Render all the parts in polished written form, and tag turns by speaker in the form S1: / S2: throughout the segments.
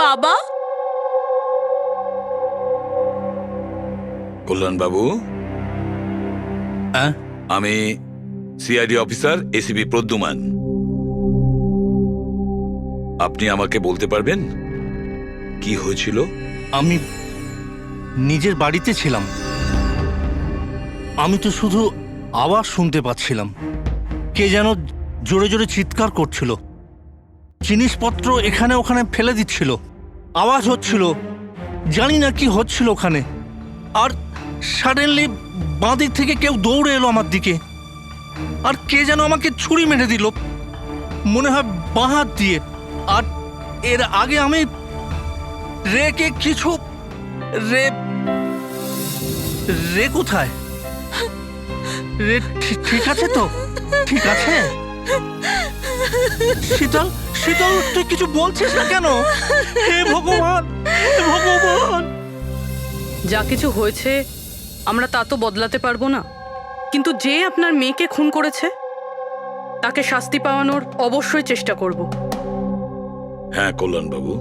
S1: বাবা,
S2: কল্যাণ বাবু,
S3: হ্যাঁ
S2: আমি সিআইডি অফিসার এসিপি প্রদ্যুমান। আপনি আমাকে বলতে পারবেন কি হয়েছিল?
S3: আমি নিজের বাড়িতে ছিলাম। আমি তো শুধু আওয়াজ শুনতে পাচ্ছিলাম। কে যেন জোরে জোরে চিৎকার করছিল, জিনিসপত্র এখানে ওখানে ফেলে দিচ্ছিল, আওয়াজ হচ্ছিল, জানি না কি হচ্ছিল ওখানে। আর সাডেনলি বাঁ দিক থেকে কেউ দৌড়ে এলো আমার দিকে, আর কে যেন আমাকে ছুরি মেরে দিল, মনে হয় বাঁ হাত দিয়ে। আর এর আগে আমি রেকে কিছু রে কোথায়? রে ঠিক আছে তো? ঠিক আছে? শীতল, শীতল, তুই কিছু বলছিস না কেন? হে ভগবান, হে ভগবান!
S1: যা কিছু হয়েছে আমরা তা তো বদলাতে পারবো না, কিন্তু যে আপনার মেয়েকে খুন করেছে তাকে শাস্তি পাওয়ানোর অবশ্যই চেষ্টা করব।
S2: হ্যাঁ কল্যাণ বাবু,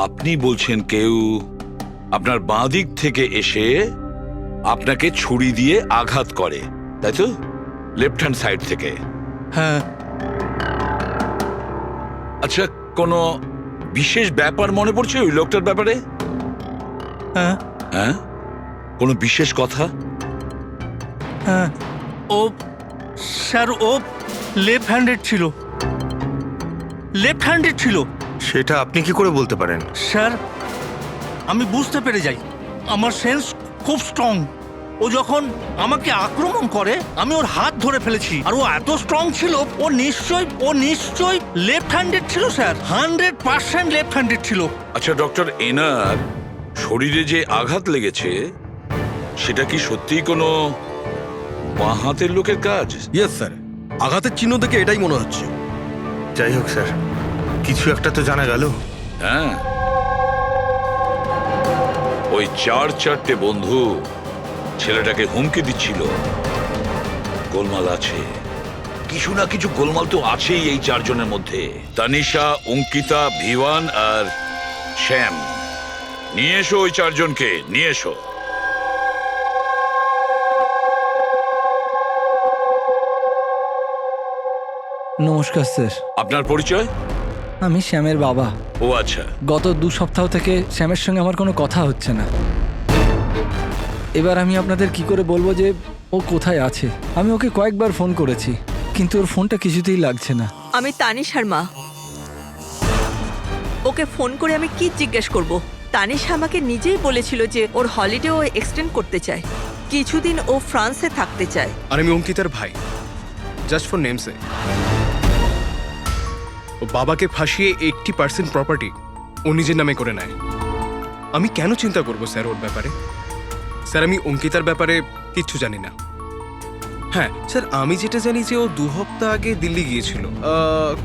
S2: আপনি বলছেন কেউ আপনার বাঁ দিক থেকে এসে আপনাকে ছুরি দিয়ে আঘাত করে, তাই তো? লেফট হ্যান্ড সাইড থেকে।
S3: হ্যাঁ।
S2: আচ্ছা, কোনো বিশেষ ব্যাপার মনে পড়ছে ওই লোকটার ব্যাপারে?
S3: হ্যাঁ।
S2: হ্যাঁ, কোনো বিশেষ কথা?
S3: হ্যাঁ, ও স্যার, ও লেফট হ্যান্ডেড ছিল। লেফট হ্যান্ডেড ছিল।
S4: সেটা আপনি কি করে বলতে পারেন?
S3: স্যার, আমি বুঝতে পেরে যাই, আমার সেন্স খুব স্ট্রং। ও যখন আমাকে আক্রমণ করে আমি ওর হাত ধরে ফেলেছি, আর ও এত স্ট্রং ছিল, ও নিশ্চয়ই লেফট হ্যান্ডেড ছিল স্যার। 100% লেফট হ্যান্ডেড ছিল।
S2: আচ্ছা ডক্টর, এনার শরীরে যে আঘাত লেগেছে সেটা কি সত্যিই কোনো বাঁ হাতের লোকের কাজ?
S5: ইয়েস স্যার, আঘাতের চিহ্ন দেখে এটাই মনে হচ্ছে।
S4: যাই হোক স্যার, কিছু একটা তো জানা গেল।
S2: হ্যাঁ, ওই চারটে বন্ধু ছেলেটাকে হুমকি দিচ্ছিল। গোলমাল আছে, কিছু না কিছু গোলমাল তো আছেই এই চারজনের মধ্যে। তানিশা, অঙ্কিতা, ভিওয়ান আর শ্যাম। নিয়ে এসো ওই চারজনকে, নিয়ে এসো।
S6: নমস্কার স্যার,
S2: আপনার পরিচয়?
S6: আমি শ্যামের বাবা।
S2: ও আচ্ছা।
S6: গত 2 সপ্তাহ থেকে শ্যামের সঙ্গে আমার কোনো কথা হচ্ছে না। এবার আমি আপনাদের কি করে বলবো যে ও কোথায় আছে? আমি ওকে কয়েকবার ফোন করেছি, কিন্তু ওর ফোনটা কিছুতেই লাগছে না।
S7: আমি তানিশার মা। ওকে ফোন করে আমি কি জিজ্ঞেস করব? তানিশা আমাকে নিজেই বলেছিল যে ওর হলিডে ও এক্সটেন্ড করতে চায়, কিছুদিন ও ফ্রান্সে থাকতে চায়।
S5: আর আমি অঙ্কিতার ভাই, জাস্ট ফর নেমসে। ও বাবাকে ফাঁসিয়ে 80% প্রপার্টি ও নিজের নামে করে নেয়। আমি কেন চিন্তা করব স্যার ওর ব্যাপারে? স্যার, আমি অঙ্কিতার ব্যাপারে কিচ্ছু জানি না। হ্যাঁ স্যার, আমি যেটা জানি যে ও 2 সপ্তাহ আগে দিল্লি গিয়েছিল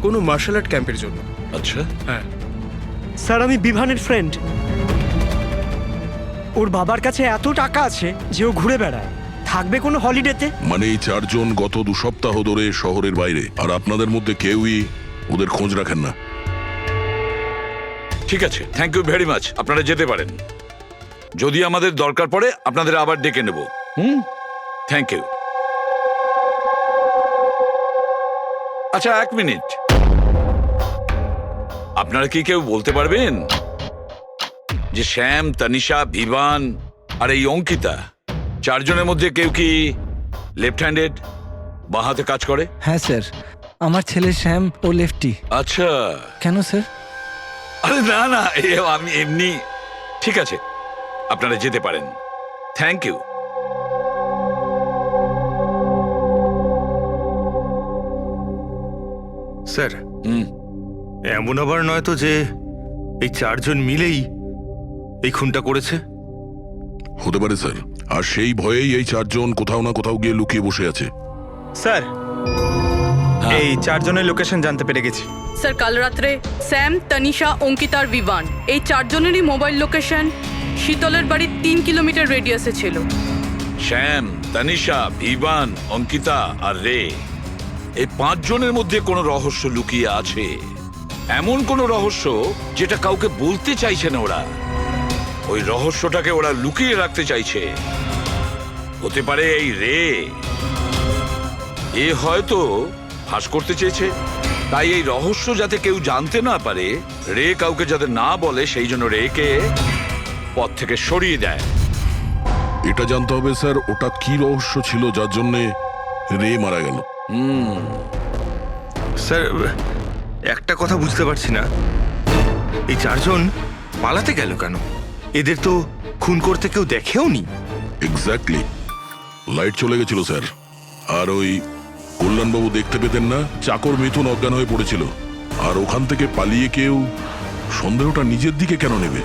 S5: কোনো মার্শাল আর্ট ক্যাম্পের জন্য।
S2: আচ্ছা,
S5: হ্যাঁ
S8: স্যার, আমি বিভানের ফ্রেন্ড। ওর বাবার কাছে এত টাকা আছে যে ও ঘুরে বেড়ায়, থাকবে কোনো হলিডেতে?
S9: মানে এই চারজন গত 2 সপ্তাহ ধরে শহরের বাইরে, আর আপনাদের মধ্যে কেউই ওদের খোঁজ রাখেন না।
S2: ঠিক আছে, থ্যাংক ইউ ভেরি মাচ। আপনারা যেতে পারেন। যদি আমাদের দরকার পড়ে আপনাদের আবার ডেকে নেব। Thank you. আচ্ছা, 1 মিনিট। আপনারা কি কেউ বলতে পারবেন যে শ্যাম, তানিশা, ভিভান আর এই অঙ্কিতা চারজনের মধ্যে কেউ কি লেফট হ্যান্ডেড, বাঁ হাতে কাজ করে?
S6: হ্যাঁ স্যার, আমার ছেলে শ্যাম ও লেফটি।
S2: আচ্ছা।
S6: কেন স্যার?
S2: আরে না না, আমি এমনি। ঠিক আছে, আপনারা যেতে পারেন। Thank you.
S4: স্যার, এমন আবার নয় তো যে এই চারজন মিলেই এই খুনটা করেছে?
S9: হতে পারে স্যার, আর সেই ভয়েই এই চারজন কোথাও না কোথাও গিয়ে লুকিয়ে বসে আছে।
S10: স্যার, এই চারজনের লোকেশন জানতে পেরে গেছি।
S1: স্যার, কাল রাত্রে স্যাম, তানিশা, অঙ্কিতা আর ভিভান এই চারজনেরই মোবাইল লোকেশন শীতলের বাড়ির 3 কিলোমিটার রেডিয়াসে ছিল।
S2: শ্যাম, তানিশা, ভিভান, অঙ্কিতা আর রে, এই 5 জনের মধ্যে কোনো রহস্য লুকিয়ে আছে। এমন কোনো রহস্য যেটা কাউকে বলতে চাইছে না ওরা। ওই রহস্যটাকে ওরা লুকিয়ে রাখতে চাইছে। হতে পারে এই রে হয়তো ফাঁস করতে চেয়েছে, তাই এই রহস্য যাতে কেউ জানতে না পারে, রে কাউকে যাতে না বলে, সেই জন্য রেকে পথ থেকে সরিয়ে দেয়।
S9: এটা জানতে হবে স্যার, ওটা কি রহস্য ছিল যার জন্য রে মারা গেল।
S4: স্যার, একটা কথা বুঝতে পারছি না, এই চারজন পালাতে গেল কেন? এদের তো খুন করতে কেউ দেখেও নি।
S9: এক্স্যাক্টলি, লাইট চলে গেছিল স্যার। আর ওই কল্যাণবাবু দেখতে পেতেন না, চাকর মিথুন অজ্ঞান হয়ে পড়েছিল। আর ওখান থেকে পালিয়ে কেউ সন্দেহটা নিজের দিকে কেন নেবে?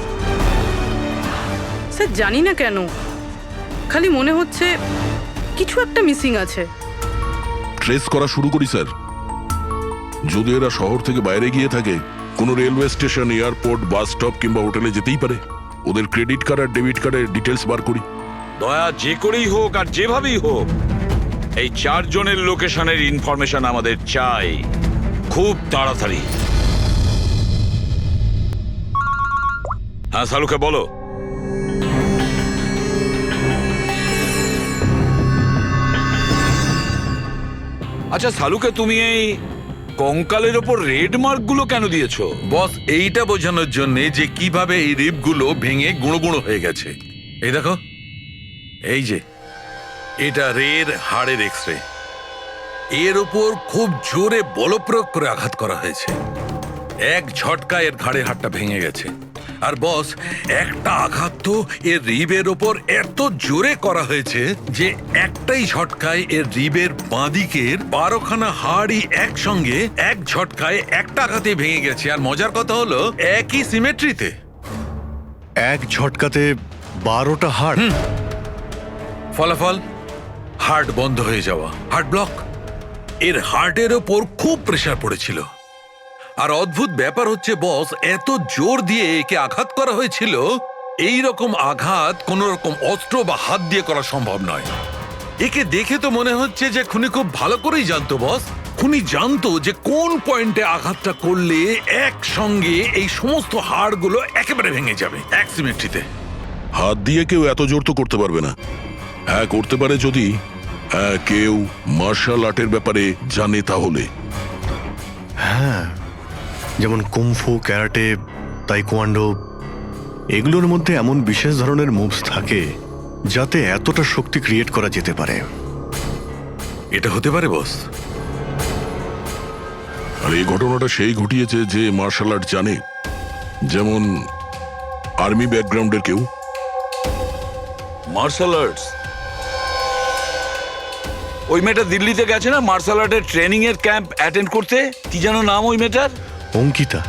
S1: স্যার জানি না কেন, খালি মনে হচ্ছে কিছু একটা মিসিং আছে।
S9: ট্রেস করা শুরু করি স্যার। যদি এরা শহর থেকে বাইরে গিয়ে থাকে, কোনো railway station, airport, bus stop কিংবা হোটেলে যেতেই পারে। ওদের ক্রেডিট কার্ড আর ডেবিট কার্ডের ডিটেলস বার করি।
S2: দয়া, যে করেই হোক আর যেভাবেই হোক, এই চারজনের লোকেশনের ইনফরমেশন আমাদের চাই, খুব তাড়াতাড়ি। হ্যাঁ সালুকে বলো। আচ্ছা সালুকে, তুমি এই কঙ্কালের ওপর রেড মার্ক গুলো কেন দিয়েছো?
S11: বস, এইটা বোঝানোর জন্য যে কিভাবে এই রিপগুলো ভেঙে গুঁড়ো গুঁড়ো হয়ে গেছে। এই দেখো, এই যে এটা রের হাড়ের এক্সরে। এর উপর খুব জোরে বলপ্রয়োগ করে আঘাত করা হয়েছে। এক ঝটকায় এর ঘাড়ের হাড়টা ভেঙে গেছে। আর বস, একটা আঘাত তো এর রিবের ওপর এত জোরে করা হয়েছে যে একটাই ঝটকায় এর রিবের বাঁদিকের 12খানা হাড়ই একসঙ্গে এক ঝটকায় একটা আঘাতে ভেঙে গেছে। আর মজার কথা হলো একই সিমেট্রিতে।
S12: এক ঝটকাতে 12টা হাড়।
S11: ফলাফল হার্ট বন্ধ হয়ে যাওয়া, হার্ট ব্লক। এর হার্টের ওপর খুব প্রেসার পড়েছিল। আর অদ্ভুত ব্যাপার হচ্ছে বস, এত জোর দিয়ে একে আঘাত করা হয়েছিল, এই রকম আঘাত কোন রকম অস্ত্র বা হাত দিয়ে করা সম্ভব নয়। একে দেখে তো মনে হচ্ছে যে খুনি খুব ভালো করেই জানতো বস। খুনি জানতো যে কোন পয়েন্টে আঘাতটা করলে একসঙ্গে এই সমস্ত হাড়গুলো একেবারে ভেঙে যাবে এক সিমেট্রিতে।
S9: হাত দিয়ে কেউ এত জোর তো করতে পারবে না। হ্যাঁ করতে পারে যদি কেউ মার্শাল আর্টের ব্যাপারে জানে তাহলে।
S12: হ্যাঁ, যেমন কুমফু, ক্যারাটে, তাইকোয়ান্ডো, এগুলোর মধ্যে এমন বিশেষ ধরনের মুভস থাকে যাতে এতটা শক্তি ক্রিয়েট করা যেতে পারে।
S11: এটা হতে পারে বস।
S9: আর এই ঘটনাটা সেই ঘটিয়েছে যে মার্শাল আর্ট জানে, যেমন আর্মি ব্যাকগ্রাউন্ডের কেউ।
S2: Martial arts? ওই মেয়েটা দিল্লিতে গেছে না মার্শাল আর্টের ট্রেনিং এর ক্যাম্প অ্যাটেন্ড করতে? কি যেন নাম ওই মেয়েটার?
S12: অঙ্কিতা।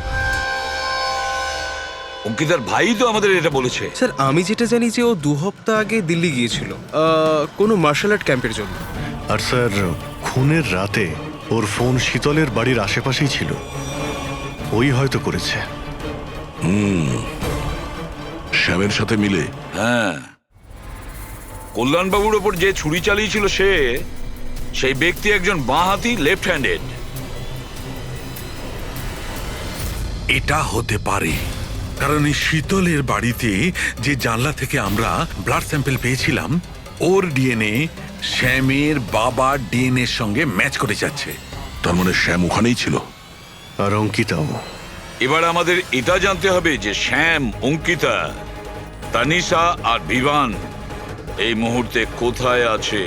S2: অঙ্কিতার ভাই তো আমাদের এটা বলেছে।
S5: স্যার আমি যেটা জানি যে ও 2 সপ্তাহ আগে দিল্লি গিয়েছিল কোনো মার্শাল আর্ট ক্যাম্পের জন্য।
S12: আর স্যার, খুনের রাতে ওর ফোন শীতলের বাড়ির আশেপাশেই ছিল। ওই হয়তো করেছে।
S9: শ্যামের সাথে মিলে।
S2: হ্যাঁ, কল্যাণবাবুর ওপর যে ছুরি চালিয়েছিল সেই ব্যক্তি একজন বাঁহাতি, লেফট হ্যান্ডেড।
S11: এটা হতে পারে, কারণ এই শীতলের বাড়িতে যে জানলা থেকে আমরা ব্লাড স্যাম্পল পেয়েছিলাম, ওর ডিএনএ শ্যামের বাবার ডিএনএর সঙ্গে ম্যাচ করে যাচ্ছে।
S9: তার মানে শ্যাম ওখানেই ছিল।
S12: আর অঙ্কিতাও।
S2: এবার আমাদের এটা জানতে হবে যে শ্যাম, অঙ্কিতা, তানিশা আর ভিভান এই মুহূর্তে কোথায় আছে।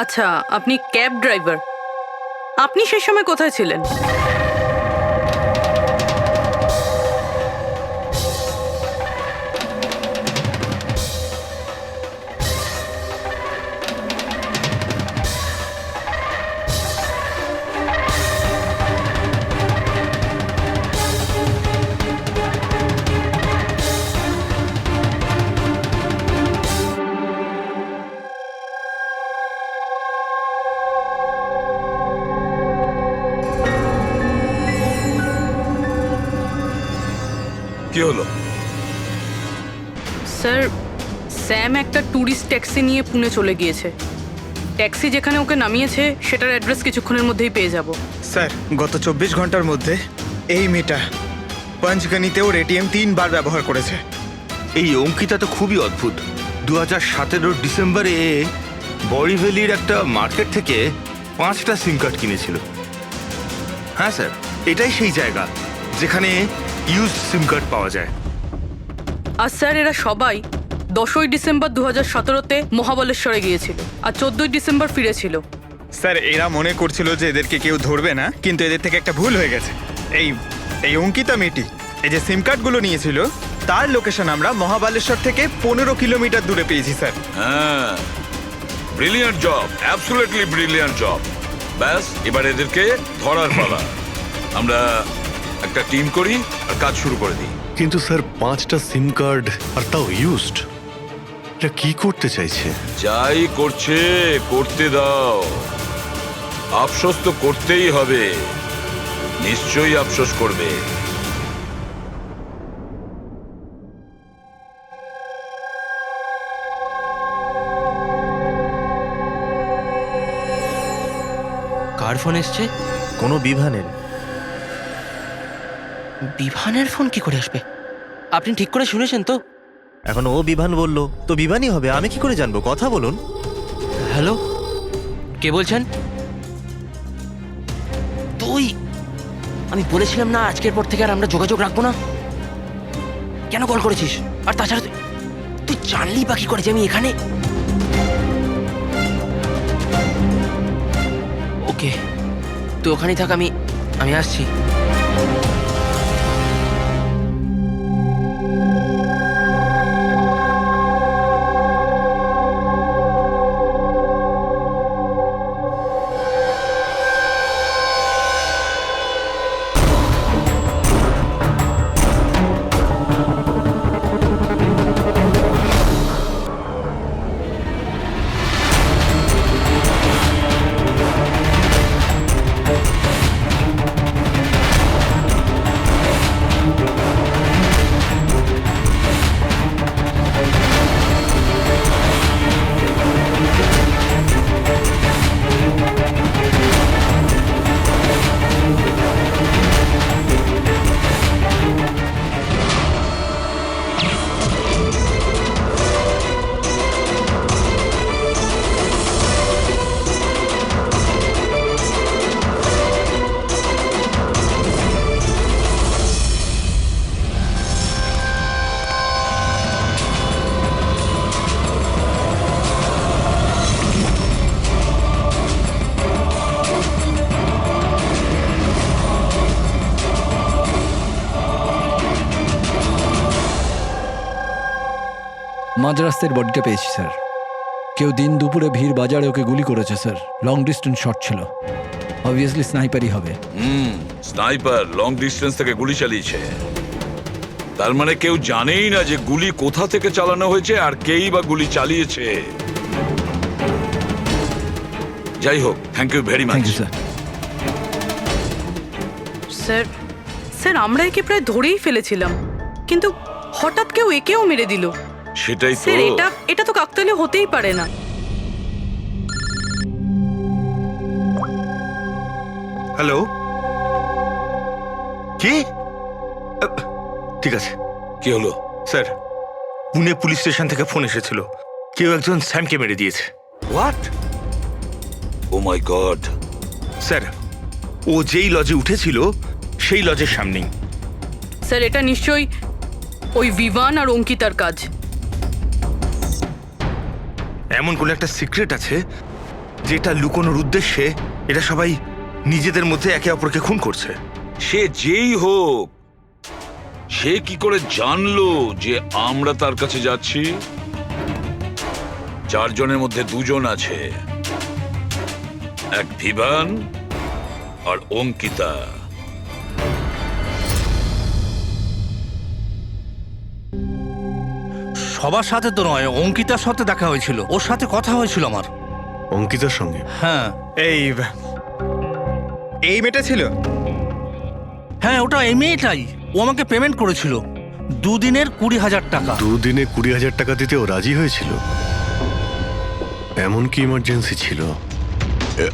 S1: আচ্ছা, আপনি ক্যাব ড্রাইভার, আপনি সেই সময় কোথায় ছিলেন?
S2: কি হলো?
S1: স্যার, স্যাম একটা ট্যুরিস্ট ট্যাক্সি নিয়ে পুনে চলে গিয়েছে। ট্যাক্সি যেখানে ওকে নামিয়েছে সেটার অ্যাড্রেস কিছুক্ষণের মধ্যেই পেয়ে যাব।
S10: স্যার গত 24 ঘন্টার মধ্যে এই মেয়েটা পঞ্চগনিতে ওর এটিএম 3 বার ব্যবহার করেছে।
S4: এই অঙ্কিতা তো খুবই অদ্ভুত। 2017 ডিসেম্বরে বড়িভ্যালির একটা মার্কেট থেকে 5টা সিম কার্ড কিনেছিল। হ্যাঁ স্যার, এটাই সেই জায়গা যেখানে ইউজ সিম কার্ড পাওয়া যায়।
S1: আর স্যার এরা সবাই 10ই ডিসেম্বর 2017-তে মহাবলেশ্বরে গিয়েছিল আর 14ই ডিসেম্বর ফিরেছিল।
S10: স্যার এরা মনে করছিল যে এদেরকে কেউ ধরবে না, কিন্তু এদের থেকে একটা ভুল হয়ে গেছে। এই অঙ্কিতা মেয়েটি এই যে সিম কার্ডগুলো নিয়েছিল তার লোকেশন আমরা মহাবালেশ্বর থেকে 15 কিলোমিটার দূরে পেয়েছি স্যার।
S2: হ্যাঁ, brilliant job, absolutely brilliant job. ব্যাস, এবার এদেরকে ধরার পালা। আমরা একটা টিম করি আর কাজ শুরু করে দিই।
S12: কিন্তু স্যার 5টা সিম কার্ড আর তাও ইউজড, এটা কি করতে চাইছে?
S2: যাই করছে করতে দাও, আফসোস তো করতেই হবে, নিশ্চয়ই আফসোস করবে।
S13: কার ফোন এসছে?
S14: কোনো বিভানের।
S13: বিভানের ফোন কি করে আসবে? আপনি ঠিক করে শুনেছেন তো?
S14: এখন ও বিভান বললো তো বিভানই হবে, আমি কি করে জানবো? কথা বলুন।
S13: হ্যালো, কে বলছেন? তুই? আমি বলেছিলাম না আজকের পর থেকে আর আমরা যোগাযোগ রাখবো না। কেন কল করেছিস? আর তাছাড়া তুই জানলি বা কি করে যে আমি এখানে? ওকে, তুই ওখানেই থাক, আমি আসছি।
S6: মাঝ রাস্তার বডিটা পেয়েছি স্যার। কেউ দিন দুপুরে ভিড় বাজারে ওকে গুলি করেছে স্যার। লং ডিস্টেন্স শট ছিল, অবভিয়াসলি স্নাইপারই হবে।
S2: স্নাইপার লং ডিস্টেন্স থেকে গুলি চালিয়েছে, তার মানে কেউ জানেই না যে গুলি কোথা থেকে চালানো হয়েছে আর কেই বা গুলি চালিয়েছে। যাই হোক, thank you very much.
S1: Sir sir আমরা একে প্রায় ধরেই ফেলেছিলাম, কিন্তু হঠাৎ কেউ একেও মেরে দিল।
S2: সেটাই তো।
S1: স্যার এটা তো কাকতালীয় হতেই পারে না।
S4: হ্যালো, কি? ঠিক আছে।
S2: কি হলো?
S4: স্যার, পুনে পুলিশ স্টেশন থেকে ফোন এসেছিল, কেউ একজন স্যামকে মেরে দিয়েছে।
S2: What? Oh my god.
S4: Sir, ও যেই লজে উঠেছিল সেই লজের সামনেই।
S1: স্যার এটা নিশ্চয়ই ওই বিভান আর অঙ্কিতার কাজ।
S4: এমন কোন একটা সিক্রেট আছে যেটা লুকোনোর উদ্দেশ্যে এটা সবাই নিজেদের মধ্যে একে অপরকে খুন করছে।
S2: সে যেই হোক, সে কি করে জানলো যে আমরা তার কাছে যাচ্ছি? 4 জনের মধ্যে 2 জন আছে, এক ভিভান আর অঙ্কিতা।
S3: সবার সাথে তো নয়, অঙ্কিতার সাথে দেখা হয়েছিল, ওর সাথে কথা হয়েছিল আমার।
S12: অঙ্কিতার সঙ্গে?
S3: হ্যাঁ।
S10: এই মেয়েটা ছিল?
S3: হ্যাঁ, ওটা এই মেয়েটাই। ও আমাকে পেমেন্ট করেছিল 2 দিনের 20,000 টাকা।
S12: 2 দিনে 20,000 টাকা দিতে ও রাজি হয়েছিল? এমন কি ইমার্জেন্সি ছিল?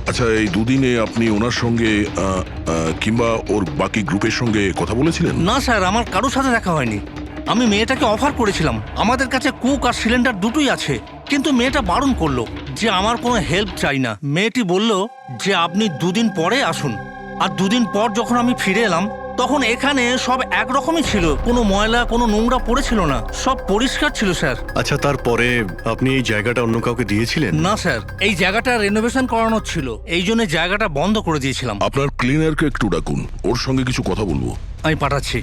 S9: আচ্ছা, এই দুদিনে আপনি ওনার সঙ্গে কিংবা ওর বাকি গ্রুপের সঙ্গে কথা বলেছিলেন?
S3: না স্যার, আমার কারোর সাথে দেখা হয়নি। আমি মেয়েটাকে অফার করেছিলাম, আমাদের কাছে কুক আর সিলিন্ডার দুটোই আছে, কিন্তু মেয়েটা বারণ করলো যে আমার কোনো হেল্প চাই না। মেয়েটি বলল যে আপনি দুদিন পরে আসুন। আর দুদিন পর যখন আমি ফিরে এলাম তখন এখানে সব একরকমই ছিল, কোনো ময়লা কোনো নোংরা পড়েছিল না, সব পরিষ্কার ছিল স্যার।
S12: আচ্ছা, তারপরে আপনি এই জায়গাটা অন্য কাউকে দিয়েছিলেন?
S3: না স্যার, এই জায়গাটা রেনোভেশন করানোর ছিল, এই জন্য জায়গাটা বন্ধ করে দিয়েছিলাম।
S9: আপনার ক্লিনারকে একটু ডাকুন, ওর সঙ্গে কিছু কথা বলবো।
S3: আমি পাঠাচ্ছি।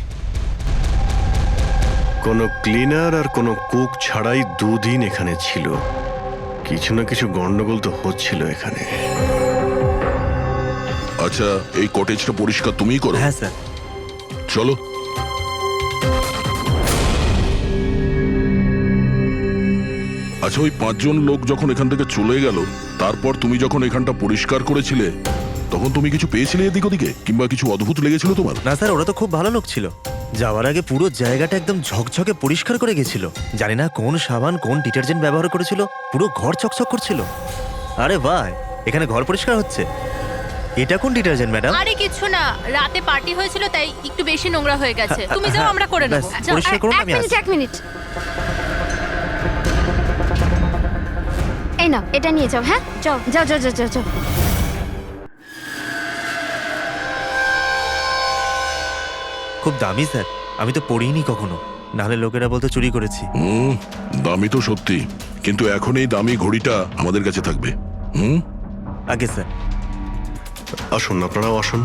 S12: কোনো ক্লিনার আর কোনো কুক ছাড়াই দুদিন এখানে ছিল। কিছু না কিছু গন্ডগোল তো হচ্ছিল এখানে।
S9: আচ্ছা, এই কটেজটা পরিষ্কার তুমিই করো?
S14: হ্যাঁ স্যার।
S9: চলো। আচ্ছা, ওই 5 জন লোক যখন এখান থেকে চলে গেল, তারপর তুমি যখন এখানটা পরিষ্কার করেছিলে তখন তুমি কিছু পেয়েছিলে এদিক ওদিকে, কিংবা কিছু অদ্ভুত লেগেছিল তোমার?
S14: না স্যার, ওরা তো খুব ভালো লোক ছিল। যাওয়ার আগে পুরো জায়গাটা একদম ঝকঝকে পরিষ্কার করে গেছিল। জানি না কোন সাবান কোন ডিটারজেন্ট ব্যবহার করেছিল, পুরো ঘর চকচক করছিল। আরে ভাই, এখানে ঘর পরিষ্কার হচ্ছে। এটা কোন ডিটারজেন্ট ম্যাডাম?
S15: আরে কিছু না, রাতে পার্টি হয়েছিল তাই একটু বেশি নোংরা হয়ে গেছে। তুমি যাও, আমরা করে নেব।
S14: ব্যাস, পরিষ্কার করুন, আমি আসছি।
S15: এক মিনিট।
S16: এই নাও, এটা নিয়ে যাও। হ্যাঁ, যাও যাও যাও যাও যাও।
S14: খুব দামি স্যার, আমি তো পড়িনি কখনো, নাহলে লোকেরা বলতে চুরি করেছি।
S9: দামি তো সত্যি, কিন্তু এখন এই দামি ঘড়িটা আমাদের কাছে থাকবে।
S14: আগে স্যার।
S12: আসুন, আপনারাও আসুন।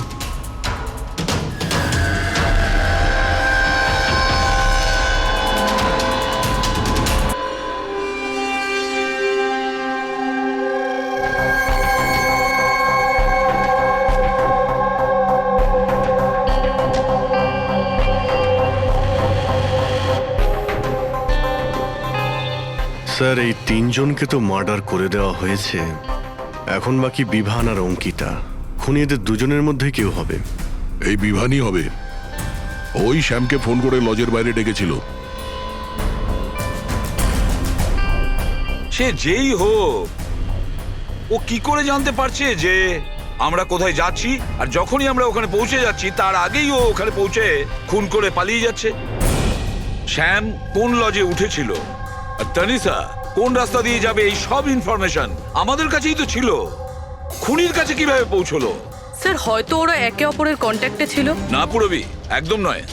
S12: স্যার, এই 3 জনকে তো মার্ডার করে দেওয়া হয়েছে। এখন বাকি বিভান আর অঙ্কিতা। খুনি এদের দুজনের মধ্যে কেউ হবে।
S9: এই বিভানই হবে। ওই শ্যামকে ফোন করে লজের বাইরে ডেকেছিল।
S2: সে যেই হোক, ও কি করে জানতে পারছে যে আমরা কোথায় যাচ্ছি? আর যখনই আমরা ওখানে পৌঁছে যাচ্ছি তার আগেই ও ওখানে পৌঁছে খুন করে পালিয়ে যাচ্ছে। শ্যাম কোন লজে উঠেছিল আর তানিশা কোন রাস্তা দিয়ে যাবে, এই সব ইনফরমেশন আমাদের কাছেই তো ছিল। খুনির কাছে কিভাবে পৌঁছলো?
S1: স্যার, হয়তো ওরা একে অপরের কন্ট্যাক্টে ছিল।
S2: না পুরবি, একদম নয়।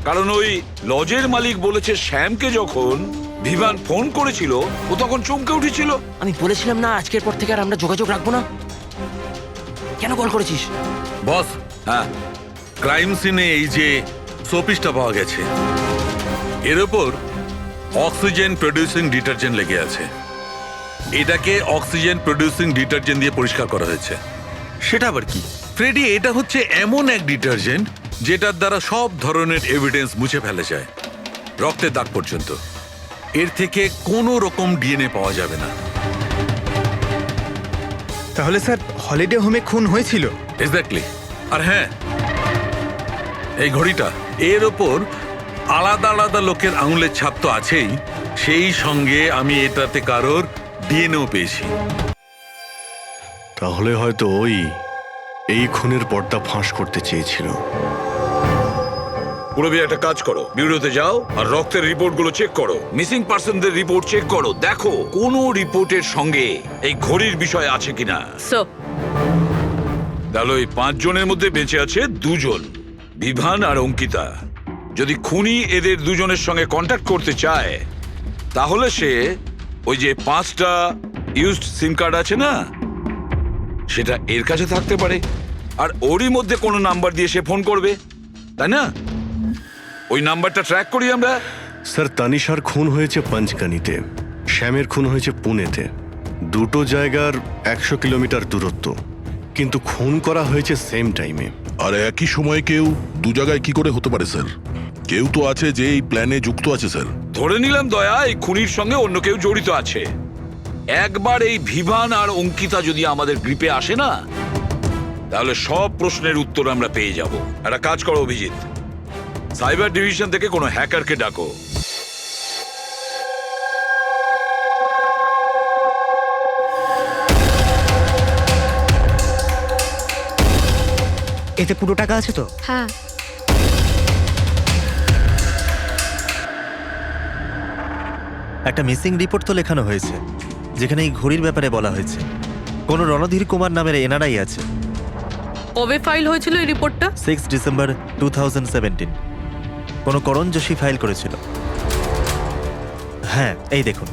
S2: কারণ ওই লজের মালিক বলেছে শ্যামকে যখন বিভান ফোন করেছিল ও তখন চমকে উঠেছিল।
S13: আমি বলেছিলাম না আজকের পর থেকে আর আমরা যোগাযোগ রাখবো না। কেন কল করেছিস?
S11: বস,
S2: হ্যাঁ,
S11: ক্রাইম সিনে এই যে সোপিসটা পাওয়া গেছে, এর ওপর অক্সিজেন প্রডিউসিং ডিটারজেন্ট লেগে আছে। এটাকে অক্সিজেন প্রডিউসিং ডিটারজেন্ট দিয়ে পরিষ্কার করা হয়েছে।
S10: সেটা আবার কি?
S11: ফ্রেডি, এটা হচ্ছে এমন এক ডিটারজেন্ট যেটার দ্বারা সব ধরনের এভিডেন্স মুছে ফেলা যায়, রক্তের দাগ পর্যন্ত। এর থেকে কোনো রকম ডিএনএ পাওয়া যাবে না।
S10: তাহলে স্যার হলিডে হোমে খুন হয়েছিল?
S11: এক্স্যাক্টলি। আর হ্যাঁ, এই ঘড়িটা, এর ওপর আলাদা আলাদা লোকের আঙুলের ছাপ তো আছেই, সেই সঙ্গে আমি এটাতে কারোর ডিএনএও পেয়েছি।
S12: তাহলে হয়তো ওই এই খুনের পর্দা ফাঁস করতে চেয়েছিল।
S2: পুরবি, একটা কাজ করো, বিউরোতে যাও আর রক্তের রিপোর্টগুলো চেক করো, মিসিং পার্সনদের রিপোর্ট চেক করো, দেখো কোনো রিপোর্টের সঙ্গে এই ঘড়ির বিষয় আছে কিনা। তাহলে ওই 5 জনের মধ্যে বেঁচে আছে 2 জন, বিভান আর অঙ্কিতা। যদি খুনি এদের দুজনের সঙ্গে কন্ট্যাক্ট করতে চায় তাহলে সে ওই যে 5টা ইউজড সিম কার্ড আছে না, সেটা এর কাছে থাকতে পারে, আর ওরই মধ্যে কোনো নাম্বার দিয়ে সে ফোন করবে, তাই না? ওই নাম্বারটা ট্র্যাক করি আমরা।
S12: স্যার, তানিশার খুন হয়েছে পঞ্চগানিতে, শ্যামের খুন হয়েছে পুনেতে। দুটো জায়গার 100 কিলোমিটার দূরত্ব, কিন্তু খুন করা হয়েছে সেম টাইমে।
S9: আর একই সময় কেউ 2 জায়গায় কি করে হতে পারে স্যার? কেউ তো আছে যে এই প্ল্যানে যুক্ত আছে স্যার।
S2: ধরে নিলাম দয়া এই খুনির সঙ্গে অন্য কেউ জড়িত আছে। একবার এই ভিভান আর অঙ্কিতা যদি আমাদের গ্রিপে আসে না, তাহলে সব প্রশ্নের উত্তর আমরা পেয়ে যাব। একটা কাজ করো অভিজিৎ, সাইবার ডিভিশন থেকে কোনো হ্যাকারকে ডাকো।
S8: এতে পুরো টাকা আছে তো?
S16: হ্যাঁ।
S14: একটা মিসিং রিপোর্ট তো লেখানো হয়েছে, যেখানে এই ঘড়ির ব্যাপারে বলা হয়েছে কোনো রণধীর কুমার নামের এনআরআই আছে।
S1: কবে ফাইল হয়েছিল এই রিপোর্টটা?
S14: 6 ডিসেম্বর 2017 কোনো করণ যোশী ফাইল করেছিল। হ্যাঁ, এই দেখুন।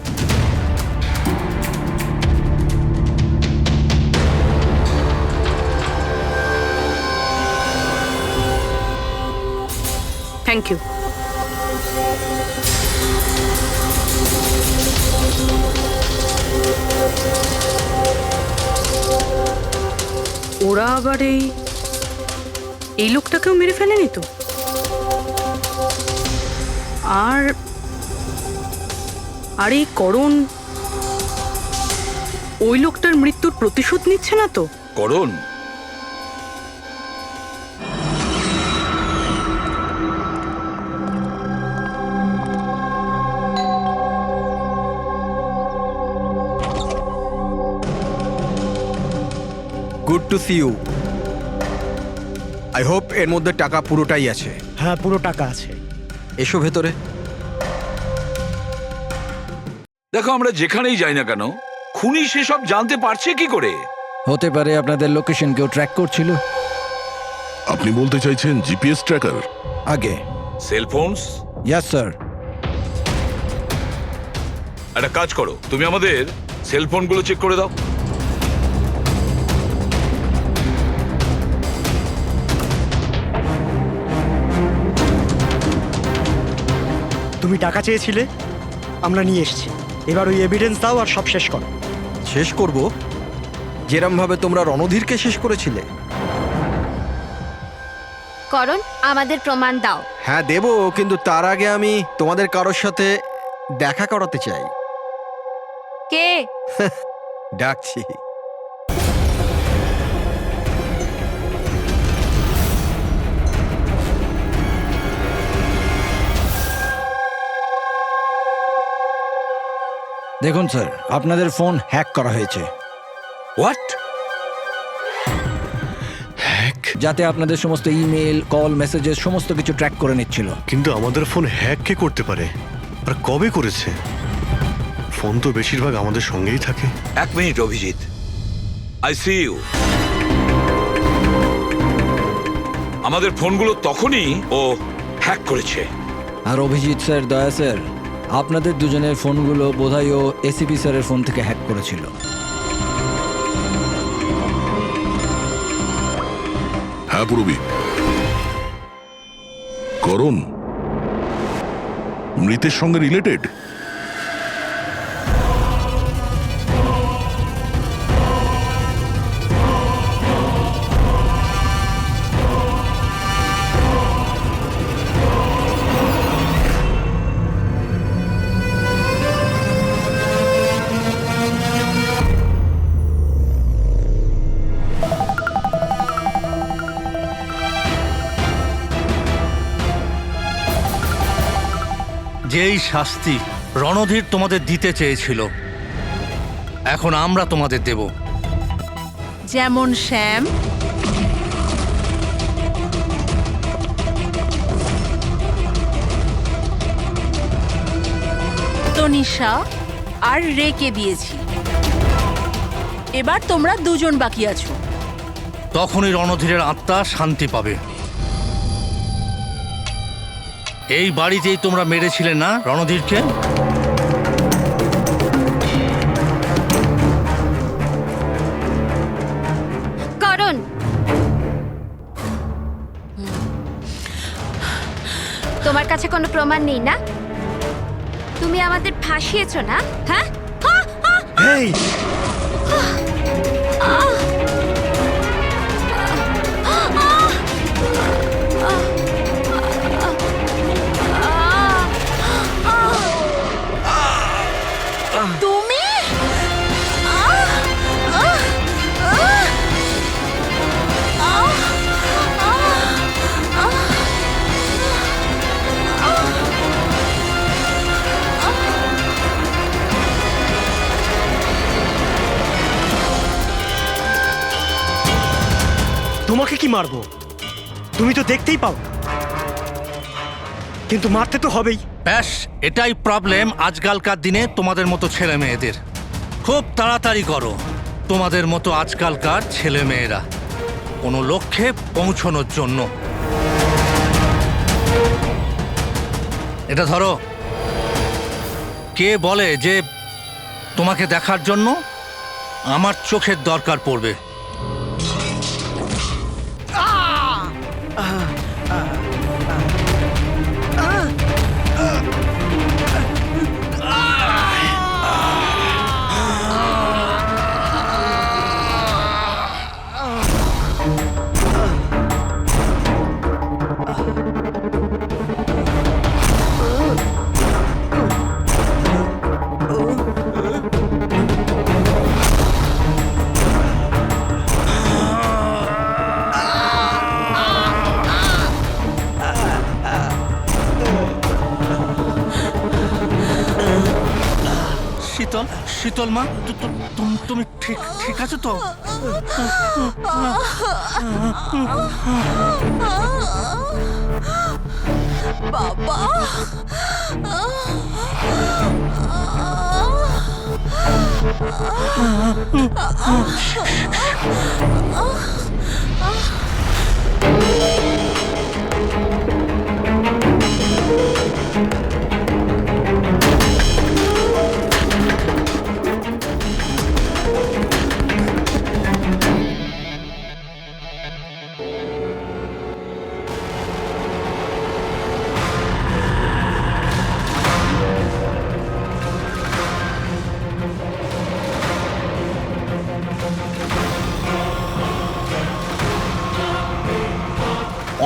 S1: Thank you. ওরা আবার এই লোকটাকেও মেরে ফেলেনি তো? আর এই করণ ওই লোকটার মৃত্যুর প্রতিশোধ নিচ্ছে না তো?
S2: Karan?
S5: Good to see you. I hope এর মধ্যে টাকা পুরোটাই আছে।
S8: হ্যাঁ, পুরো টাকা আছে।
S6: এসো ভেতরে।
S2: দেখো, আমরা যেখানেই যাই না কেন খুনি সেসব জানতে পারছে কি করে?
S6: হতে পারে আপনাদের লোকেশন কেউ ট্র্যাক করছিল।
S9: আপনি বলতে চাইছেন জিপিএস ট্র্যাকার?
S6: আগে
S2: সেলফোনস?
S6: Yes sir.
S2: একটা কাজ করো, তুমি আমাদের সেলফোনগুলো চেক করে দাও।
S8: তুমি টাকা চেয়েছিলে, আমরা নিয়ে এসেছি। এবার ওই এভিডেন্স দাও আর সব শেষ করো।
S6: শেষ করব যেরম ভাবে তোমরা রণধীরকে শেষ করেছিলে।
S16: করণ, আমাদের প্রমাণ দাও।
S6: হ্যাঁ দেব, কিন্তু তার আগে আমি তোমাদের কারোর সাথে দেখা করাতে চাই।
S16: কে?
S6: ডাকছি। দেখুন স্যার, আপনাদের ফোন হ্যাক করা হয়েছে।
S2: হোয়াট?
S12: হ্যাক?
S6: যাতে আপনাদের সমস্ত ইমেল, কল, মেসেজেস সমস্ত কিছু ট্র্যাক করে নিচ্ছিল।
S12: কিন্তু আমাদের ফোন হ্যাক কে করতে পারে, আর কবে করেছে? ফোন তো বেশিরভাগ আমাদের সঙ্গেই থাকে।
S2: এক minute Abhijit, I see you. আমাদের ফোনগুলো তখনই ও হ্যাক করেছে।
S6: আর অভিজিৎ স্যার, দয়া স্যার, আপনাদের দুজনের ফোনগুলো বোধহয় ও এসিপি স্যারের ফোন থেকে হ্যাক করেছিল।
S9: হ্যাঁ পুরবি। করণ মৃতের সঙ্গে রিলেটেড?
S3: যেই শাস্তি রণধীর তোমাদের দিতে চেয়েছিল, এখন আমরা তোমাদের দেব।
S7: যেমন শ্যাম, তনিষা আর রেকে দিয়েছি। এবার তোমরা দুজন বাকি আছো।
S3: তখনই রণধীরের আত্মা শান্তি পাবে। এই বাড়িতেই তোমরা মেরেছিলে না রণধীরকে?
S16: করণ, তোমার কাছে কোনো প্রমাণ নেই না? তুমি আমাদের ফাঁসিয়েছো না? হ্যাঁ?
S8: এই
S7: তুমি
S8: তোমাকে কি মারবো? তুমি তো দেখতেই পাও, কিন্তু মারতে তো হবেই।
S3: ব্যাস এটাই প্রবলেম আজকালকার দিনে তোমাদের মতো ছেলে মেয়েদের। খুব তাড়াতাড়ি করো তোমাদের মতো আজকালকার ছেলে মেয়েরা কোনো লক্ষ্যে পৌঁছানোর জন্য। এটা ধরো, কে বলে যে তোমাকে দেখার জন্য আমার চোখের দরকার পড়বে? শীতল, শীতল মা, তুমি ঠিক আছো তো?
S7: বাবা,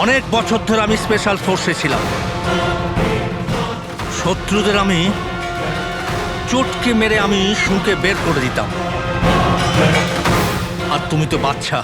S3: অনেক বছর ধরে আমি স্পেশাল ফোর্সে ছিলাম। শত্রুদের আমি চটকে মেরে আমি শুঁকে বের করে দিতাম। আর তুমি তো বাচ্চা।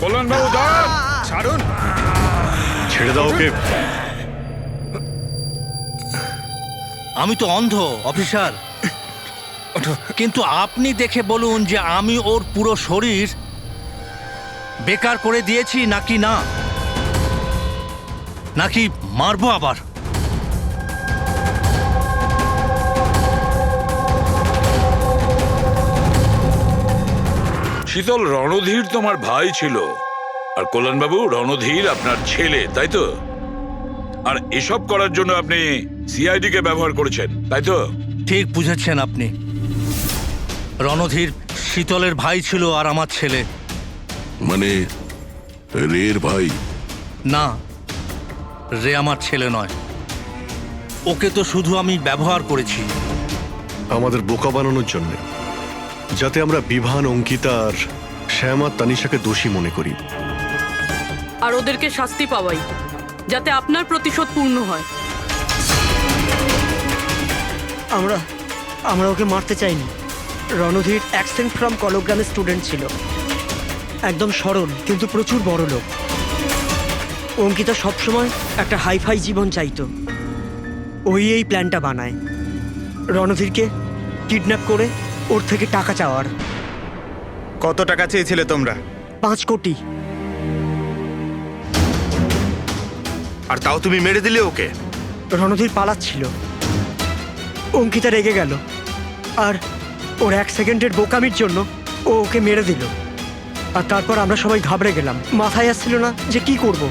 S2: কল্যাণবাবু দাঁড়ান, ছাড়ুন।
S12: ছেড়ে দাও ওকে।
S3: আমি তো অন্ধ অফিসার, কিন্তু আপনি দেখে বলুন যে আমি ওর পুরো শরীর বেকার করে দিয়েছি নাকি না, নাকি মারবো আবার?
S2: শীতল, রণধীর তোমার ভাই ছিল, আর কল্যাণবাবু রণধীর আপনার ছেলে, তাই তো? আর এসব করার জন্য আপনি সিআইডি কে ব্যবহার করেছেন, তাই তো?
S3: ঠিক বুঝেছেন আপনি। রণধীর শীতলের ভাই ছিল আর আমার ছেলে।
S9: মানে রের ভাই?
S3: না, রে আমার ছেলে নয়। ওকে তো শুধু আমি ব্যবহার করেছি
S12: আমাদের বোকা বানানোর জন্য, যাতে আমরা বিভান, অঙ্কিতা আর শ্যাম আর তানিশাকে দোষী মনে করি।
S1: আর ওদেরকে শাস্তি পাওয়াই, যাতে আপনার প্রতিশোধ পূর্ণ হয়।
S8: আমরা ওকে মারতে চাইনি। রণধীর অ্যাকসেন্ট ফ্রম কলগ্রামের স্টুডেন্ট ছিল, একদম সরল কিন্তু প্রচুর বড় লোক। অঙ্কিতা সবসময় একটা হাইফাই জীবন চাইতো, ওই এই প্ল্যানটা বানায়। রণধীরকে কিডন্যাপ করে ওর থেকে টাকা চাওয়ার।
S10: কত টাকা চেয়েছিলে তোমরা?
S8: 5 কোটি।
S4: আর তাও তুমি মেরে দিলে ওকে?
S8: রণধীর পালাচ্ছিল, অঙ্কিতা রেগে গেল, আর ওর 1 সেকেন্ডের বোকামির জন্য ও ওকে মেরে দিল। আর তারপর আমরা সবাই ঘাবড়ে গেলাম, মাথায় আসছিল না যে কি করব।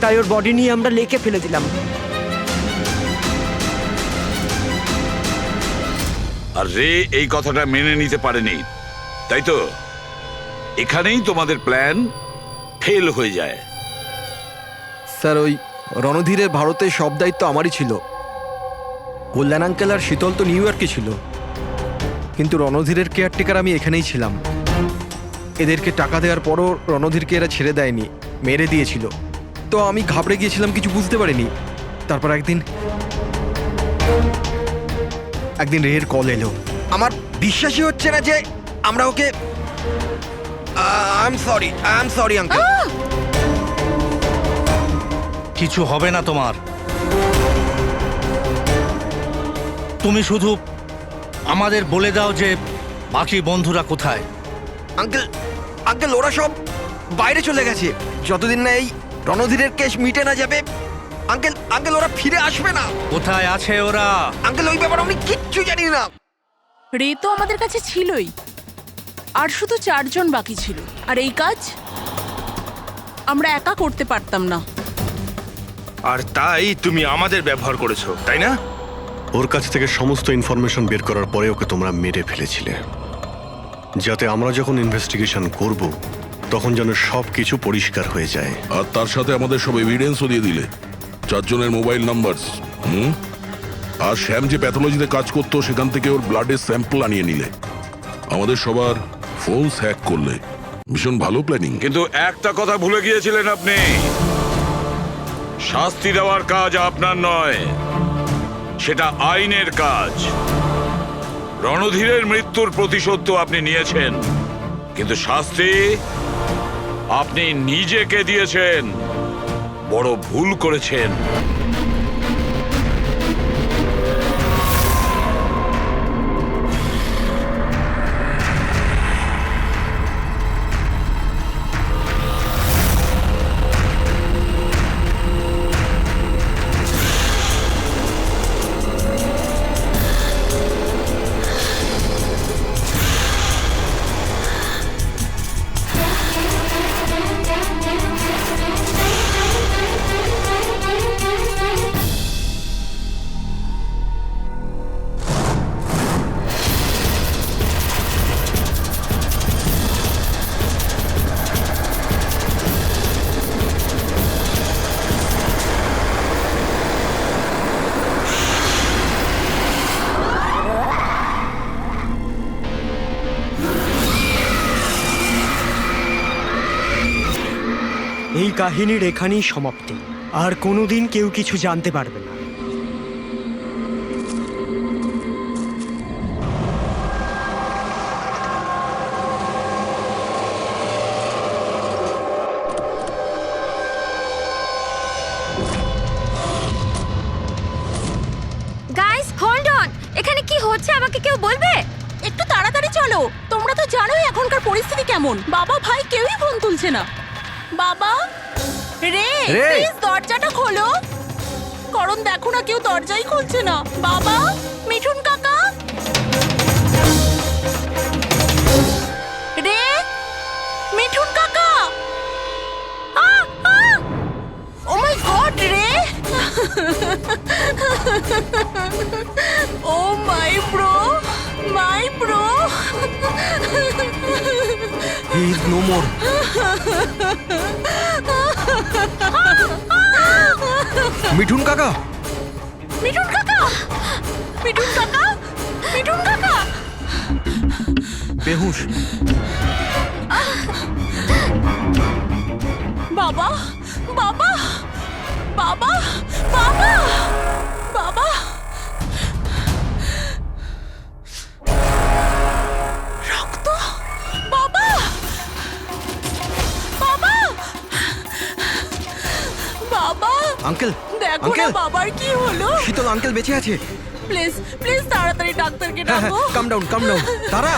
S8: তাই ওর বডি নিয়ে আমরা লেকে ফেলে দিলাম।
S2: আর রে এই কথাটা মেনে নিতে পারেনি, তাই তো? এখানেই তোমাদের প্ল্যান ফেল হয়ে যায়।
S6: স্যার ওই রণধীরের ভারতের সব দায়িত্ব আমারই ছিল। কল্যাণ আঙ্কেল আর শীতল তো নিউ ইয়র্কে ছিল, কিন্তু রণধীরের কেয়ারটেকার আমি এখানেই ছিলাম। এদেরকে টাকা দেওয়ার পরও রণধীরকে এরা ছেড়ে দেয়নি, মেরে দিয়েছিল। তো আমি ঘাবড়ে গিয়েছিলাম, কিছু বুঝতে পারিনি। তারপর একদিন রের কল এলো। আমার বিশ্বাসই হচ্ছে না যে আমরা okay I am sorry uncle.
S3: কিছু হবে না তোমার। তুমি শুধু আমাদের বলে দাও যে বাকি বন্ধুরা কোথায়।
S6: আঙ্কেল ওরা সব বাইরে চলে গেছে, যতদিন না এই রণধীরের কেস মিটে না যাবে। আঙ্কেল ওরা ফিরে আসবে না।
S3: কোথায় আছে ওরা?
S6: আঙ্কেল ওই ব্যাপারে আমি কিচ্ছু জানি না।
S17: রে তো আমাদের কাছে ছিলই, আর শুধু 4 জন বাকি ছিল। আর এই কাজ আমরা একা করতে পারতাম না।
S4: আর তাই তুমি আমাদের ব্যবহার করেছো, তাই না?
S12: ওর কাছ থেকে সমস্ত ইনফরমেশন বের করার পরে ওকে তোমরা মেরে ফেলেছিলে, যাতে আমরা যখন ইনভেস্টিগেশন করব তখন যেন সব কিছু পরিষ্কার হয়ে যায়।
S9: আর তার সাথে আমাদের সব এভিডেন্সও দিয়ে দিলে, 4 জনের মোবাইল নাম্বার। আর শ্যাম যে প্যাথোলজিতে কাজ করতো সেখান থেকে ওর ব্লাডের স্যাম্পল আনিয়ে নিলে, আমাদের সবার ফোন হ্যাক করলে। ভীষণ ভালো প্ল্যানিং।
S2: কিন্তু একটা কথা ভুলে গিয়েছিলেন আপনি, শাস্তি দেওয়ার কাজ আপনার নয়, সেটা আইনের কাজ। রণধীরের মৃত্যুর প্রতিশোধ তো আপনি নিয়েছেন, কিন্তু শাস্তি আপনি নিজেকে দিয়েছেন। বড় ভুল করেছেন।
S8: এই কাহিনীর এখানেই সমাপ্তি। আর কোনোদিন কেউ কিছু জানতে পারবে না।
S16: গাইস হোল্ড অন, এখানে কি হচ্ছে আমাকে কেউ বলবে?
S17: একটু তাড়াতাড়ি চলো, তোমরা তো জানোই এখনকার পরিস্থিতি কেমন। বাবা ভাই কেউই ফোন তুলছে না। বাবা, রে প্লিজ দরজাটা খোলো। করণ দেখো না, কেউ দরজাই খুলছে না। বাবা, মিঠুন কাকা, রে মিঠুন কাকা। ও মাই গড রে, oh my bro, my bro.
S6: He is no more. Mithun কাকা,
S17: মিঠুন কাকা, মিঠুন কাকা, মিঠুন কাকা।
S6: বেহুশ।
S17: বাবা, বাবা, বাবা, বাবা, বাবা। রক্ত, বাবা, বাবা, বাবা।
S6: আঙ্কেল,
S17: দেখো না বাবার কি হলো।
S6: শীতল আঙ্কেল বেঁচে আছে।
S17: প্লিজ প্লিজ তাড়াতাড়ি ডাক্তারকে
S6: হ্যাঁ
S17: ডাকো
S6: কাম ডাউন তারা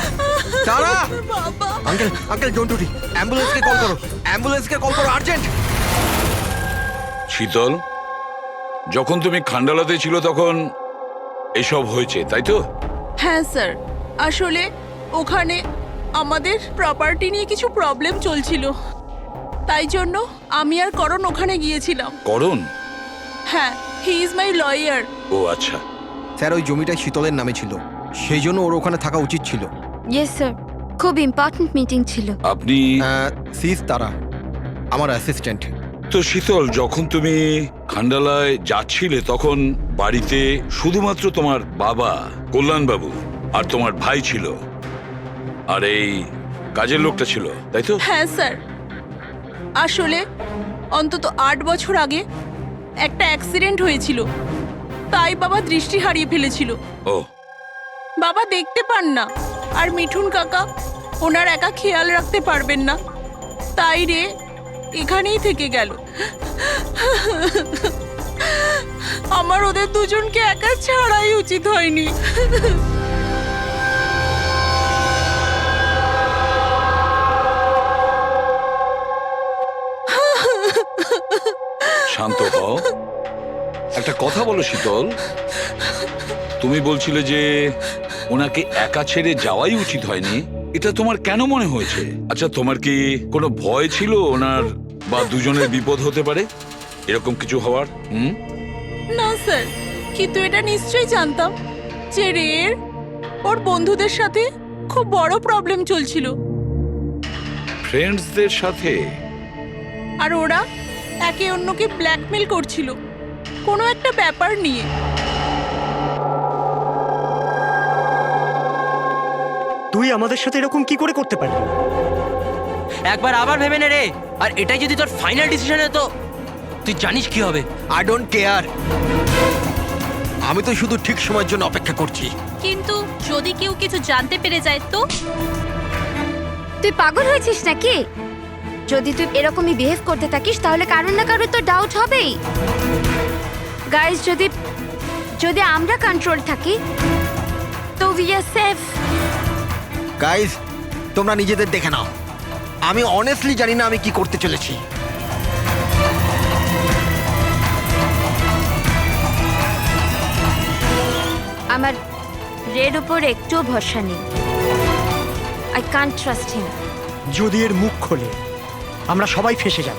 S6: তারা
S17: বাবা
S6: আঙ্কেল ডোন্ট ওরি, অ্যাম্বুলেন্সকে কল করো আর্জেন্ট।
S2: শীতল, যখন তুমি খান্ডালাতে ছিল তখন এসব হয়েছে তাই তো?
S17: হ্যাঁ স্যার, আসলে ওখানে আমাদের প্রপার্টি নিয়ে কিছু প্রবলেম চলছিল, তাই জন্য আমি আর করণ ওখানে গিয়েছিলাম।
S2: করণ?
S17: হ্যাঁ, হি ইজ মাই লয়ার।
S2: ও আচ্ছা।
S6: স্যার ওই জমিটা শীতলের নামে ছিল, সেই জন্য ওর ওখানে থাকা উচিত ছিল।
S16: ইয়েস স্যার, খুব ইম্পর্ট্যান্ট মিটিং ছিল।
S2: আপনি?
S6: সিস তারা, আমার অ্যাসিস্ট্যান্ট।
S2: তো শীতল, যখন তুমি খান্ডালায় যাচ্ছিলে তখন বাড়িতে শুধুমাত্র তোমার বাবা কল্যাণবাবু আর তোমার ভাই ছিল, আর এই কাজের লোকটা ছিল তাই তো?
S17: হ্যাঁ স্যার, আসলে অন্তত 8 বছর আগে একটা অ্যাক্সিডেন্ট হয়েছিল, তাই বাবা দৃষ্টি হারিয়ে ফেলেছিল।
S2: ও,
S17: বাবা দেখতে পান না, আর মিঠুন কাকা ওনার একা খেয়াল রাখতে পারবেন না, তাই রে এখানেই থেকে গেল। আমার ওদের দুজনকে একা ছাড়াই উচিত হয়নি।
S2: শান্ত হও, একটা কথা বলো শীতল, তুমি বলছিলে যে ওনাকে একা ছেড়ে যাওয়াই উচিত হয়নি, এটা তোমার কেন মনে হয়েছে? আচ্ছা, তোমার কি কোনো ভয় ছিল ওনার বা দুজনের বিপদ হতে পারে, এরকম কিছু হওয়ার?
S17: না স্যার, কিন্তু এটা নিশ্চয়ই জানতাম যে রের ওর বন্ধুদের সাথে খুব বড় প্রবলেম চলছিল,
S2: ফ্রেন্ডসদের সাথে?
S17: আর ওরা একে অন্যকে ব্ল্যাকমেল করছিল কোনো একটা ব্যাপার নিয়ে।
S8: তুই আমাদের সাথে এরকম কি করে করতে পারবি?
S13: একবার আবার ভেবে নে রে, আর এটাই যদি তোর ফাইনাল ডিসিশন তো তুই জানিস কি হবে।
S6: আই ডোন্ট কেয়ার, আমি তো শুধু ঠিক সময়ের জন্য অপেক্ষা করছি।
S15: কিন্তু যদি কেউ কিছু জানতে পেরে যায় তো?
S16: তুই পাগল হয়েছিস নাকি? যদি তুই এরকমই বিহেভ করতে থাকিস তাহলে কারোর না কারোর তো ডাউট হবেই। গাইস, যদি আমরা কন্ট্রোল থাকি তো উই আর সেফ।
S6: গাইস, তোমরা নিজেদের দেখে নাও, আমি অনেস্টলি জানি না আমি কি করতে চলেছি।
S16: আমার রেড উপর একটুও ভরসা নেই। I can't trust him.
S8: যদি এর মুখ খোলে আমরা সবাই ফেঁসে যাব।